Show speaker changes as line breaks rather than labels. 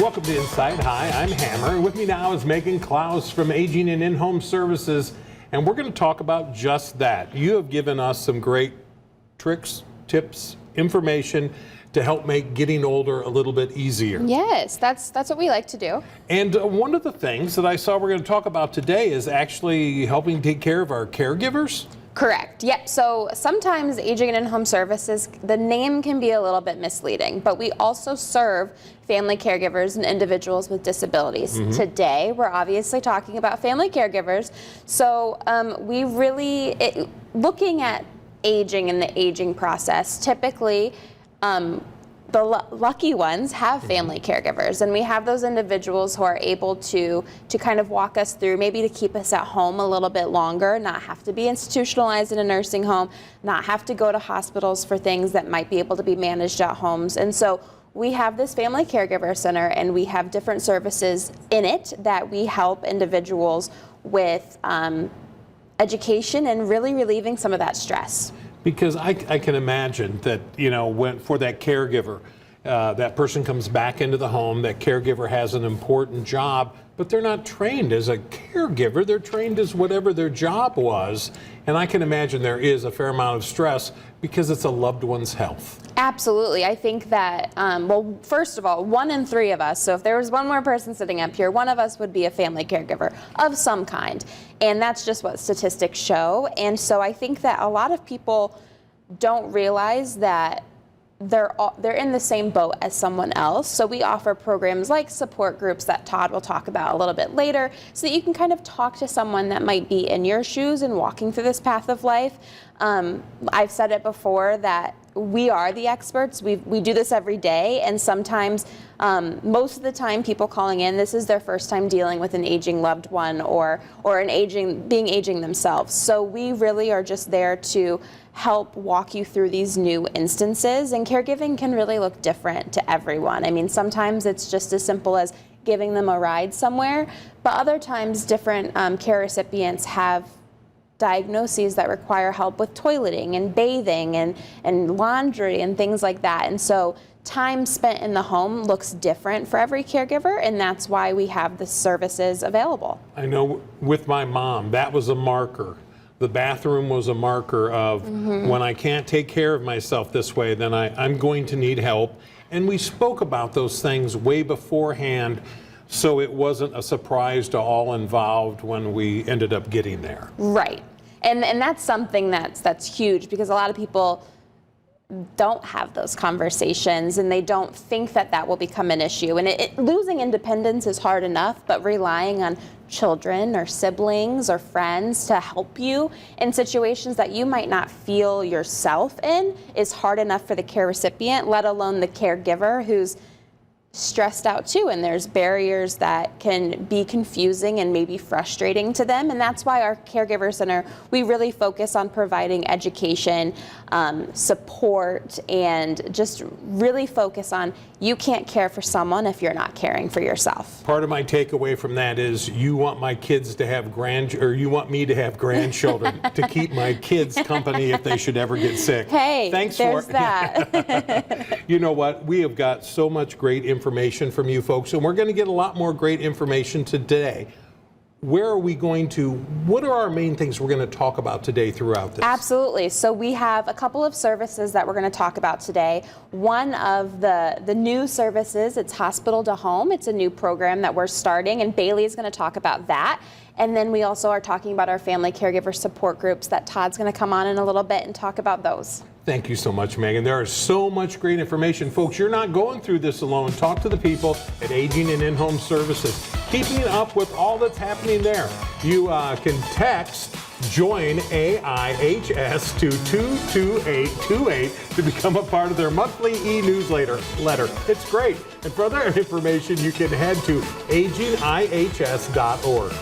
Welcome to Insight. Hi, I'm Hammer, and with me now is Megan Klaus from Aging and In-Home Services, and we're going to talk about just that. You have given us some great tricks, tips, information to help make getting older a little bit easier.
Yes, that's what we like to do.
And one of the things that I saw we're going to talk about today is actually helping take care of our caregivers.
Correct. Yep. So sometimes aging and in-home services, the name can be a little bit misleading, but we also serve family caregivers and individuals with disabilities. Today, we're obviously talking about family caregivers. So we really, looking at aging and the aging process, typically the lucky ones have family caregivers, and we have those individuals who are able to kind of walk us through, maybe to keep us at home a little bit longer, not have to be institutionalized in a nursing home, not have to go to hospitals for things that might be able to be managed at homes. And so we have this family caregiver center, and we have different services in it that we help individuals with education and really relieving some of that stress.
Because I can imagine that, you know, when for that caregiver, that person comes back into the home, that caregiver has an important job, but they're not trained as a caregiver. They're trained as whatever their job was. And I can imagine there is a fair amount of stress because it's a loved one's health.
Absolutely. I think that, well, first of all, 1 in 3 of us, so if there was one more person sitting up here, one of us would be a family caregiver of some kind. And that's just what statistics show. And so I think that a lot of people don't realize that they're in the same boat as someone else. So we offer programs like support groups that Todd will talk about a little bit later, so that you can kind of talk to someone that might be in your shoes and walking through this path of life. I've said it before that we are the experts. We do this every day, and sometimes, most of the time, people calling in, this is their first time dealing with an aging loved one or an being aging themselves. So we really are just there to help walk you through these new instances, and caregiving can really look different to everyone. I mean, sometimes it's just as simple as giving them a ride somewhere, but other times different care recipients have diagnoses that require help with toileting and bathing and laundry and things like that. And so time spent in the home looks different for every caregiver, and that's why we have the services available.
I know with my mom, that was a marker. The bathroom was a marker of when I can't take care of myself this way, then I'm going to need help. And we spoke about those things way beforehand, so it wasn't a surprise to all involved when we ended up getting there.
Right. And that's something that's huge, because a lot of people don't have those conversations, and they don't think that will become an issue. And losing independence is hard enough, but relying on children or siblings or friends to help you in situations that you might not feel yourself in is hard enough for the care recipient, let alone the caregiver who's stressed out too, and there's barriers that can be confusing and maybe frustrating to them. And that's why our caregiver center, we really focus on providing education, support, and just really focus on, you can't care for someone if you're not caring for yourself.
Part of my takeaway from that is you want my kids to have you want me to have grandchildren to keep my kids company if they should ever get sick.
Hey,
thanks
there's
for
that.
You know what? We have got so much great information from you folks, and we're going to get a lot more great information today. What are our main things we're going to talk about today throughout this?
Absolutely. So we have a couple of services that we're going to talk about today. One of the new services, it's hospital to home. It's a new program that we're starting, and Bailey is going to talk about that. And then we also are talking about our family caregiver support groups that Todd's going to come on in a little bit and talk about those.
Thank you so much, Megan. There is so much great information. Folks, you're not going through this alone. Talk to the people at Aging and In-Home Services. Keeping up with all that's happening there. You can text JOIN AIHS to 22828 to become a part of their monthly e-newsletter. It's great. And for other information, you can head to agingihs.org.